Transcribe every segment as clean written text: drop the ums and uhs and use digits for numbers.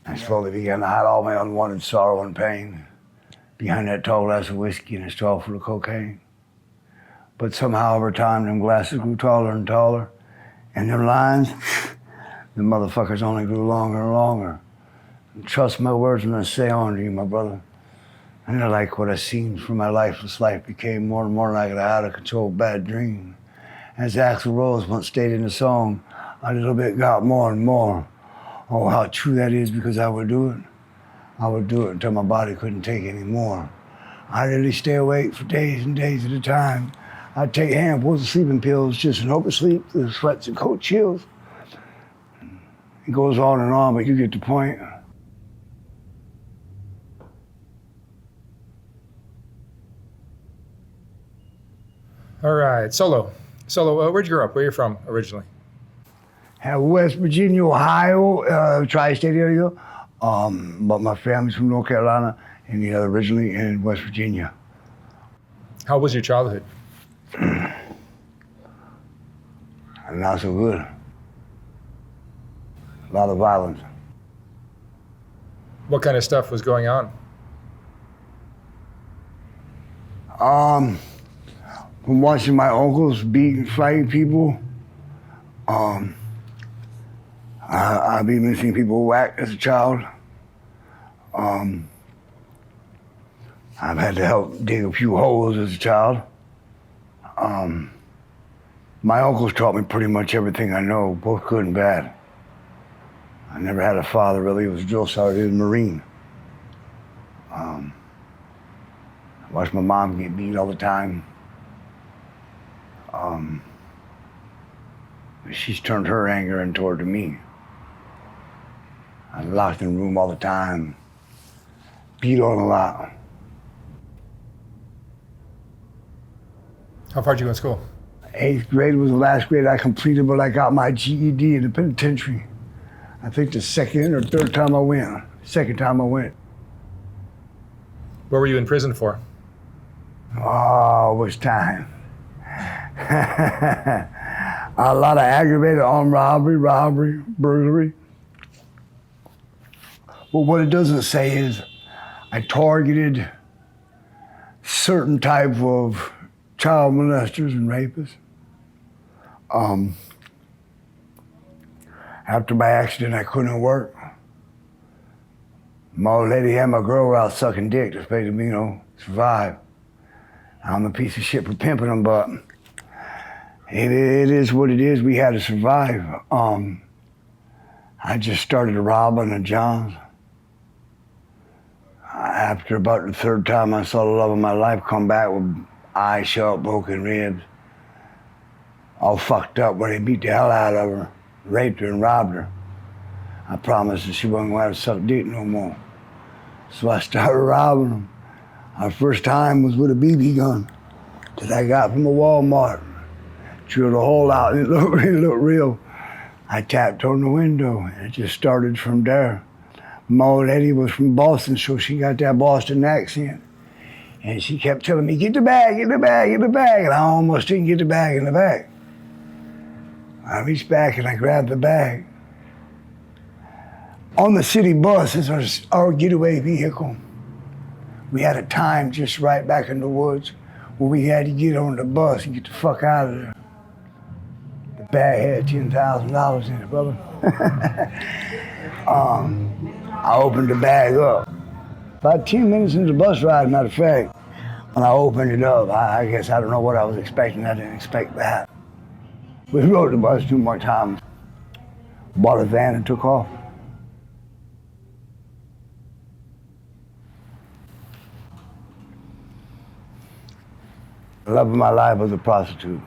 I slowly began to hide all my unwanted sorrow and pain behind that tall glass of whiskey and a straw full of cocaine. But somehow over time, them glasses grew taller and taller, and them lines, the motherfuckers only grew longer and longer. And trust my words when I say on to you, my brother. And they're like what I seen from my lifeless life became more and more like an out-of-control bad dream. As Axl Rose once stated in the song, a little bit got more and more. Oh, how true that is, because I would do it. I would do it until my body couldn't take any more. I'd really stay awake for days and days at a time. I'd take handfuls of sleeping pills just in hope of sleep through the sweats and cold chills. It goes on, but you get the point. All right, Solo, where'd you grow up? Where are you from originally? West Virginia, Ohio, tri-state area. But my family's from North Carolina and originally in West Virginia. How was your childhood? Not so good. A lot of violence. What kind of stuff was going on? From watching my uncles beat and fighting people, I've even seen people whack as a child. I've had to help dig a few holes as a child. My uncles taught me pretty much everything I know, both good and bad. I never had a father really. He was a drill sergeant, he was a Marine. I watched my mom get beat all the time. She's turned her anger in toward me. I was locked in the room all the time, beat on a lot. How far did you go in school? 8th grade was the last grade I completed, but I got my GED in the penitentiary. I think the second or third time I went. Second time I went. What were you in prison for? Oh, it was time. A lot of aggravated armed robbery, burglary. But what it doesn't say is I targeted certain type of child molesters and rapists. After my accident, I couldn't work. My old lady had my girl out sucking dick to pay me, survive. I'm a piece of shit for pimping them, but it is what it is. We had to survive. I just started robbing the Johns. After about the third time, I saw the love of my life come back with eyes shut, broken ribs, all fucked up where they beat the hell out of her, raped her and robbed her. I promised that she wasn't going to have to suck dick no more. So I started robbing them. Our first time was with a BB gun that I got from a Walmart. Drilled a hole out and it looked real. I tapped on the window and it just started from there. My old lady was from Boston, so she got that Boston accent. And she kept telling me, get the bag, get the bag, get the bag. And I almost didn't get the bag in the bag. I reached back and I grabbed the bag. On the city bus is our getaway vehicle. We had a time just right back in the woods where we had to get on the bus and get the fuck out of there. The bag had $10,000 in it, brother. I opened the bag up. About 10 minutes into the bus ride, matter of fact, when I opened it up, I guess I don't know what I was expecting. I didn't expect that. We rode the bus 2 more times, bought a van and took off. The love of my life was a prostitute.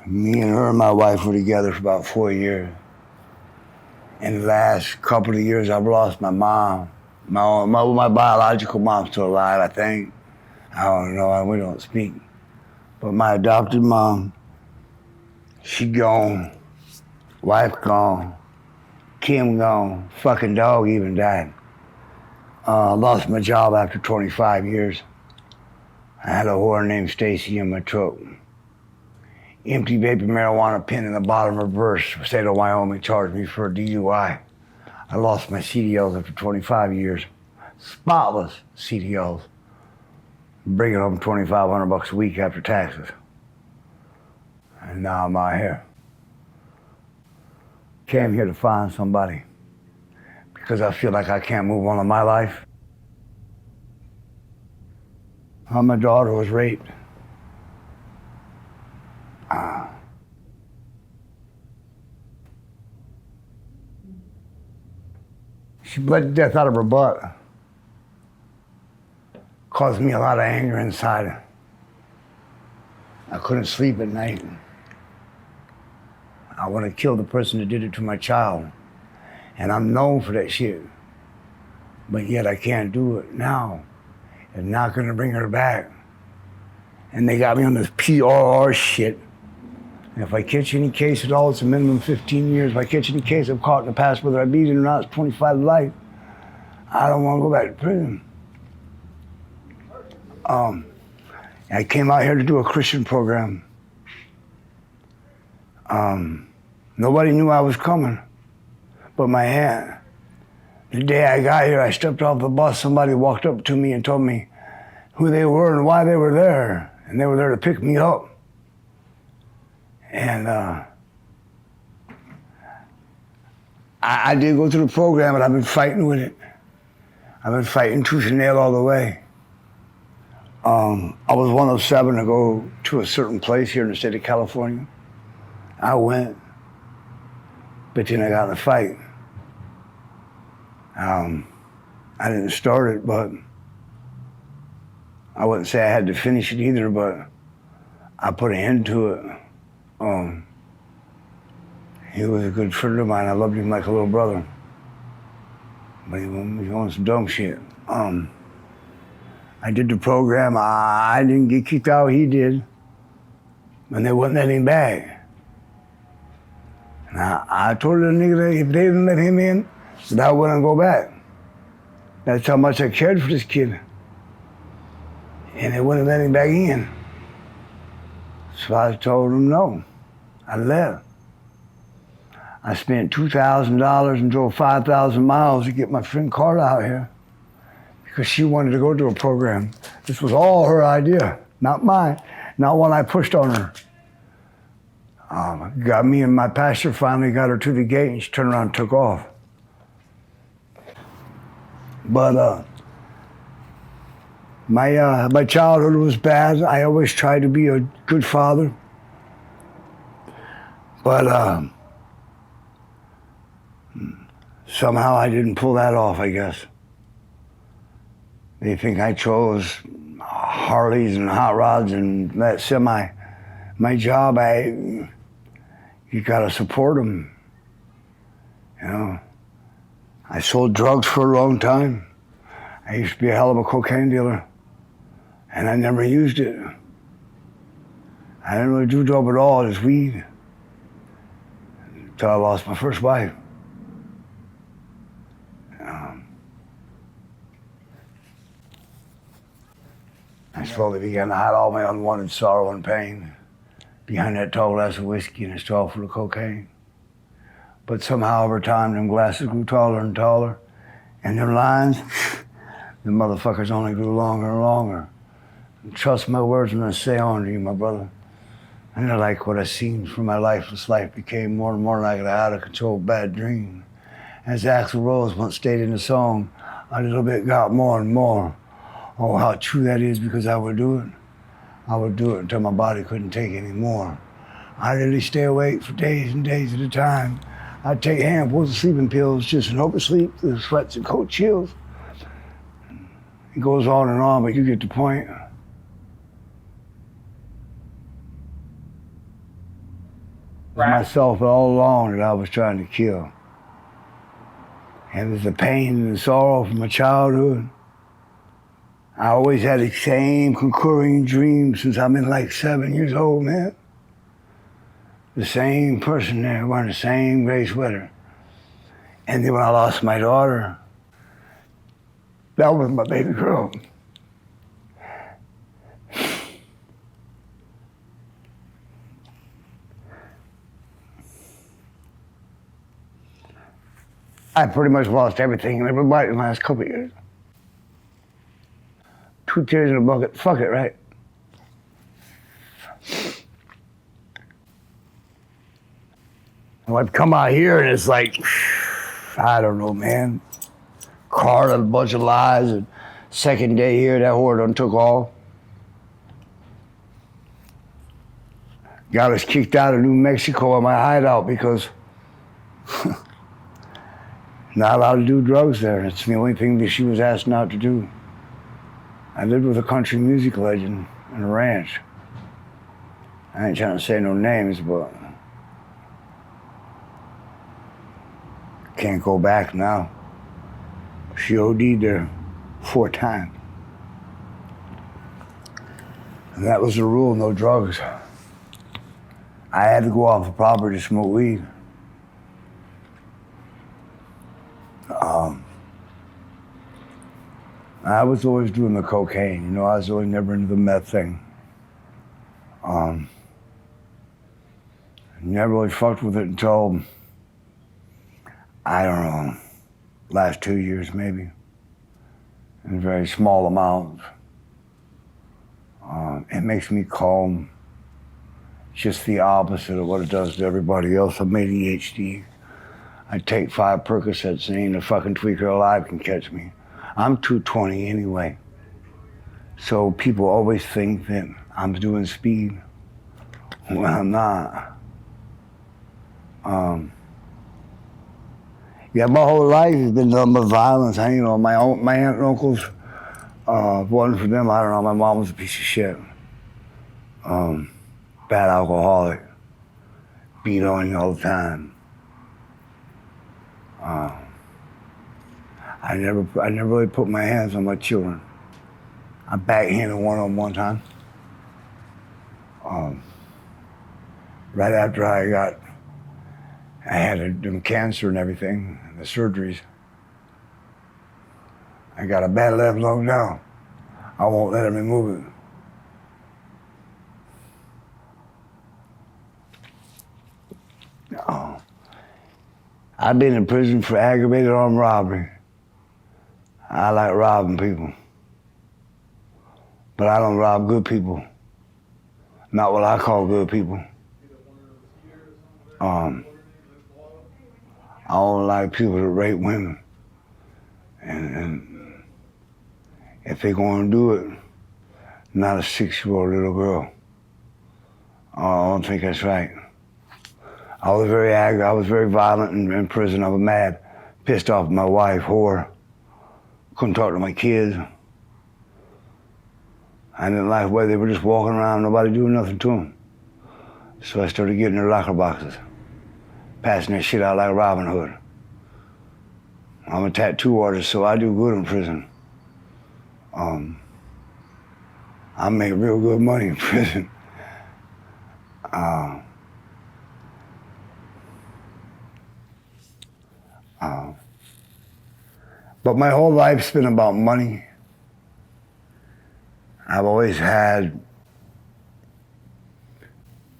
Me and her and my wife were together for about 4 years. In the last couple of years, I've lost my mom. My biological mom's still alive, I think. I don't know, we don't speak. But my adopted mom, she gone. Wife gone. Kim gone. Fucking dog even died. Lost my job after 25 years. I had a whore named Stacy in my truck. empty vapor marijuana pen in the bottom of reverse. State of Wyoming charged me for a DUI. I lost my CDLs after 25 years. Spotless CDLs. Bringing home $2,500 a week after taxes. And now I'm out here. Came here to find somebody because I feel like I can't move on in my life. My daughter was raped. She bled to death out of her butt. Caused me a lot of anger inside. I couldn't sleep at night. I want to kill the person that did it to my child. And I'm known for that shit. But yet I can't do it now. It's not gonna bring her back. And they got me on this PRR shit. And if I catch any case at all, it's a minimum 15 years. If I catch any case I've caught in the past, whether I beat it or not, it's 25 to life. I don't want to go back to prison. I came out here to do a Christian program. Nobody knew I was coming but my aunt. The day I got here, I stepped off the bus, somebody walked up to me and told me who they were and why they were there. And they were there to pick me up. And I did go through the program, but I've been fighting with it. I've been fighting tooth and nail all the way. I was one of 7 to go to a certain place here in the state of California. I went, but then I got in a fight. I didn't start it, but I wouldn't say I had to finish it either, but I put an end to it. He was a good friend of mine. I loved him like a little brother. But he wants some dumb shit. I did the program. I didn't get kicked out, he did. And they wouldn't let him back. And I told the nigga that if they didn't let him in, that I wouldn't go back. That's how much I cared for this kid. And they wouldn't let him back in. So I told him no. I left. I spent $2,000 and drove 5,000 miles to get my friend Carla out here because she wanted to go to a program. This was all her idea, not mine, not one I pushed on her. Got me and my pastor finally got her to the gate and she turned around and took off. But my childhood was bad. I always tried to be a good father. But somehow I didn't pull that off, I guess. They think I chose Harleys and hot rods and that semi. My job, you gotta support them. You know, I sold drugs for a long time. I used to be a hell of a cocaine dealer, and I never used it. I didn't really do dope at all, just weed. Until I lost my first wife. I slowly began to hide all my unwanted sorrow and pain behind that tall glass of whiskey and a straw full of cocaine. But somehow over time, them glasses grew taller and taller, and them lines, the motherfuckers only grew longer and longer. And trust my words when I say on to you, my brother. And I like what I seen from my lifeless life became more and more like an out-of-control bad dream. As Axl Rose once stated in the song, a little bit got more and more. Oh, how true that is, because I would do it. I would do it until my body couldn't take any more. I'd really stay awake for days and days at a time. I'd take handfuls of sleeping pills just in hope of sleep through the sweats and cold chills. It goes on and on, but you get the point. Right. Myself all along that I was trying to kill. And there's the pain and the sorrow from my childhood. I always had the same concurring dream since I've been like 7 years old, man. The same person there wearing the same gray sweater. And then when I lost my daughter, that was my baby girl. I pretty much lost everything and everybody in the last couple of years. 2 tears in a bucket. Fuck it, right? I've come out here and it's like, I don't know, man. Car, a bunch of lies. And second day here, that whore done took off. Got us kicked out of New Mexico in my hideout because not allowed to do drugs there. It's the only thing that she was asked not to do. I lived with a country music legend in a ranch. I ain't trying to say no names, but can't go back now. She OD'd there 4 times. And that was the rule, no drugs. I had to go off the property to smoke weed. I was always doing the cocaine, you know, I was always never into the meth thing. Never really fucked with it until, I don't know, last 2 years maybe, in very small amounts. It makes me calm. Just the opposite of what it does to everybody else. I'm ADHD. I take 5 Percocets and ain't a fucking tweaker alive can catch me. I'm 220 anyway. So people always think that I'm doing speed. Well, I'm not. Yeah, my whole life has been nothing but violence. You know, my aunt and uncles, wasn't for them, I don't know, my mom was a piece of shit. Bad alcoholic, beat on you all the time. I never really put my hands on my children. I backhanded one of them one time. Right after I had cancer and everything, and the surgeries. I got a bad left lung now. I won't let him remove it. No. I've been in prison for aggravated armed robbery. I like robbing people. But I don't rob good people. Not what I call good people. I don't like people that rape women. And if they're gonna do it, not a 6-year-old little girl. I don't think that's right. I was very angry, I was very violent in prison. I was mad, pissed off at my wife, whore. Couldn't talk to my kids. I didn't like the way they were just walking around, nobody doing nothing to them. So I started getting their locker boxes, passing that shit out like Robin Hood. I'm a tattoo artist, so I do good in prison. I make real good money in prison. But my whole life's been about money. I've always had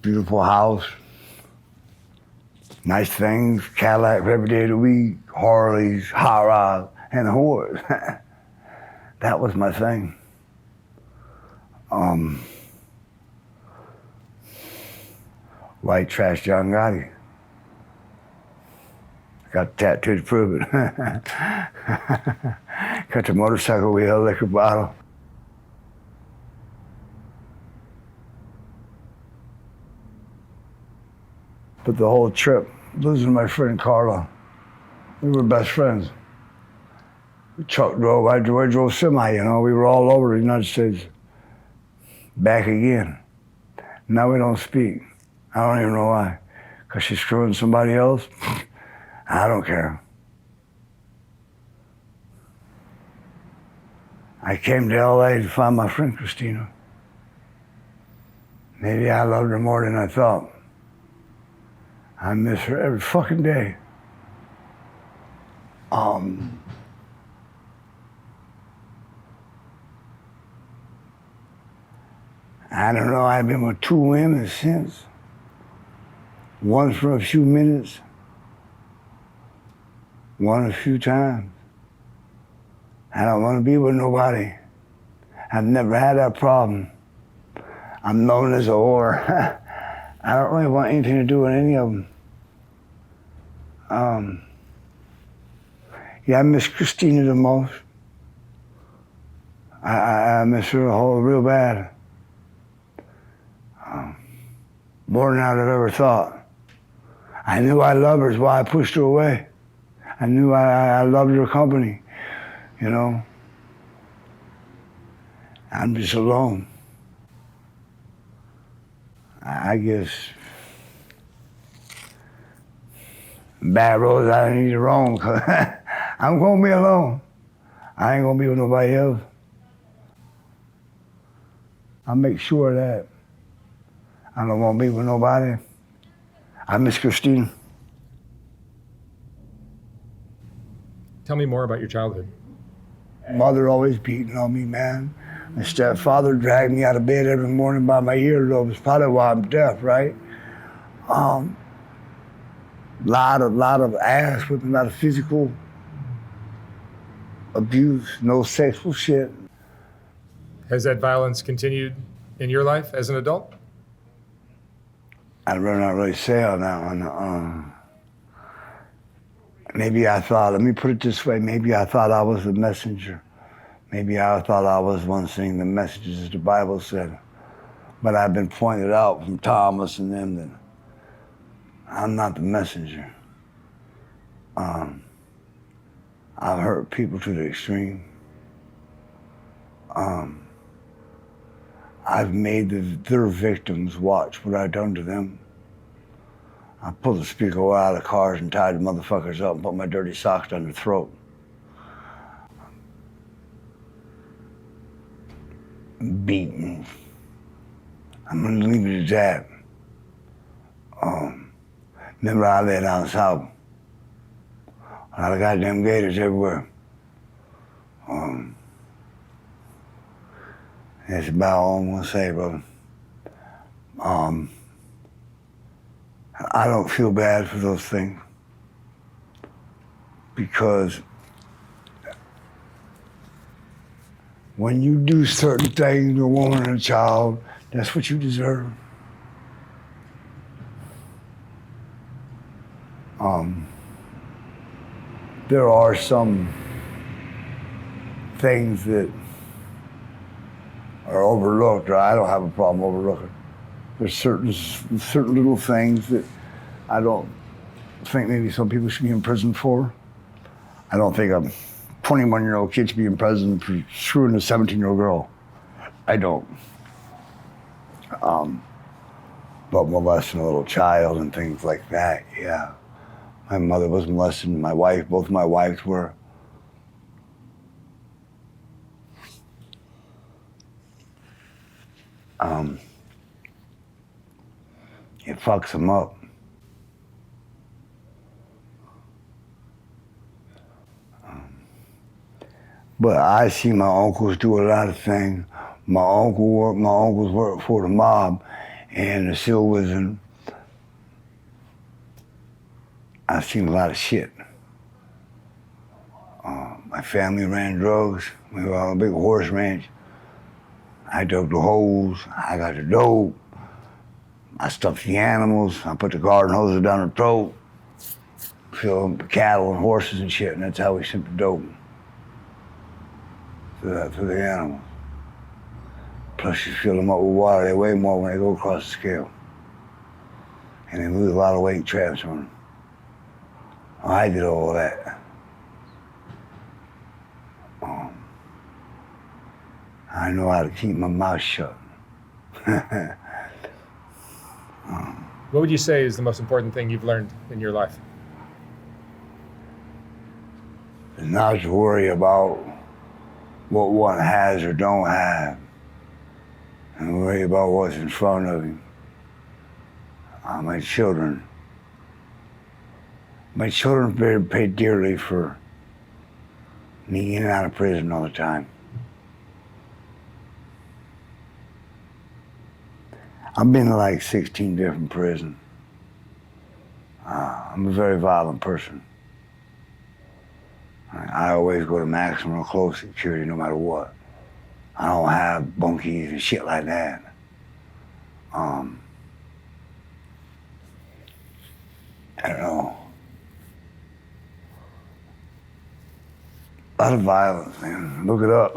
beautiful house, nice things, Cadillac every day of the week, Harleys, hot rods, and whores. That was my thing. White Trash John Gotti. Got the tattoo to prove it. Got the motorcycle wheel, liquor bottle. But the whole trip, losing my friend Carla, we were best friends. Chuck drove, I drove semi, you know, we were all over the United States. Back again. Now we don't speak. I don't even know why. Because she's screwing somebody else? I don't care. I came to LA to find my friend Christina. Maybe I loved her more than I thought. I miss her every fucking day. I don't know, I've been with 2 women since. One for a few minutes. One a few times. I don't want to be with nobody. I've never had that problem. I'm known as a whore. I don't really want anything to do with any of them. Yeah, I miss Christina the most. I miss her real bad. More than I'd have ever thought. I knew I loved her, is why I pushed her away. I knew I loved her company, you know. I'm just alone. I guess bad roads I need to roam, cause I'm gonna be alone. I ain't gonna be with nobody else. I'll make sure of that. I don't want to be with nobody. I miss Christine. Tell me more about your childhood. Mother always beating on me, man. My stepfather dragged me out of bed every morning by my earlobes. Probably why I'm deaf, right? Lot of ass whipping, a lot of physical abuse, no sexual shit. Has that violence continued in your life as an adult? I'd rather not really say on that one. Maybe I thought, let me put it this way, maybe I thought I was the messenger. Maybe I thought I was one saying the messages as the Bible said. But I've been pointed out from Thomas and them that I'm not the messenger. I've hurt people to the extreme. I've made their victims watch what I've done to them. I pulled the speaker out of cars and tied the motherfuckers up and put my dirty socks down their throat. Beaten. I'm gonna leave it at that. Remember I lay down south. A lot of goddamn gators everywhere. That's about all I'm gonna say, brother. I don't feel bad for those things because when you do certain things to a woman and a child, that's what you deserve. There are some things that are overlooked, or I don't have a problem overlooking. There's certain little things that I don't think maybe some people should be in prison for. I don't think a 21-year-old kid should be in prison for screwing a 17-year-old girl. I don't. But molesting a little child and things like that, yeah. My mother was molested, my wife, both of my wives were. It fucks them up. But I see my uncles do a lot of things. My uncles work for the mob and the Silvers, and I've seen a lot of shit. My family ran drugs. We were on a big horse ranch. I dug the holes. I got the dope. I stuffed the animals. I put the garden hoses down their throat. Filled the cattle and horses and shit, and that's how we sent the dope to the animals. Plus you fill them up with water. They weigh more when they go across the scale. And they lose a lot of weight traps on them. I did all that. I know how to keep my mouth shut. What would you say is the most important thing you've learned in your life? Not to worry about what one has or don't have, and worry about what's in front of him. My children pay dearly for me in and out of prison all the time. I've been to like 16 different prisons. I'm a very violent person. I always go to maximum or close security no matter what. I don't have bunkies and shit like that. I don't know. A lot of violence, man. Look it up.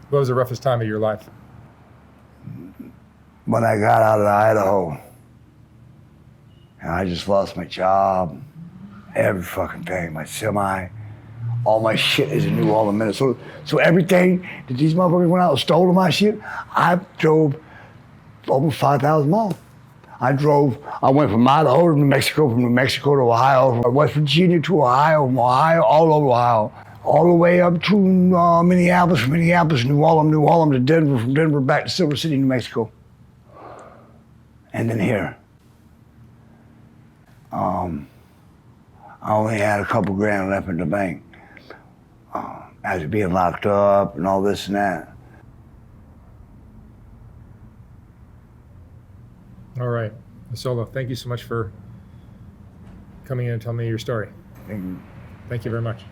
What was the roughest time of your life? When I got out of Idaho, and I just lost my job, every fucking thing, my semi, all my shit is in New Orleans, Minnesota. So everything that these motherfuckers went out and stole my shit, I drove over 5,000 miles. I went from Idaho to New Mexico, from New Mexico to Ohio, from West Virginia to Ohio, from Ohio, all over Ohio, all the way up to Minneapolis, from Minneapolis, New Orleans to Denver, from Denver back to Silver City, New Mexico. And then here. I only had a couple grand left in the bank. After being locked up and all this and that. All right. Solo, thank you so much for coming in and telling me your story. Thank you. Thank you very much.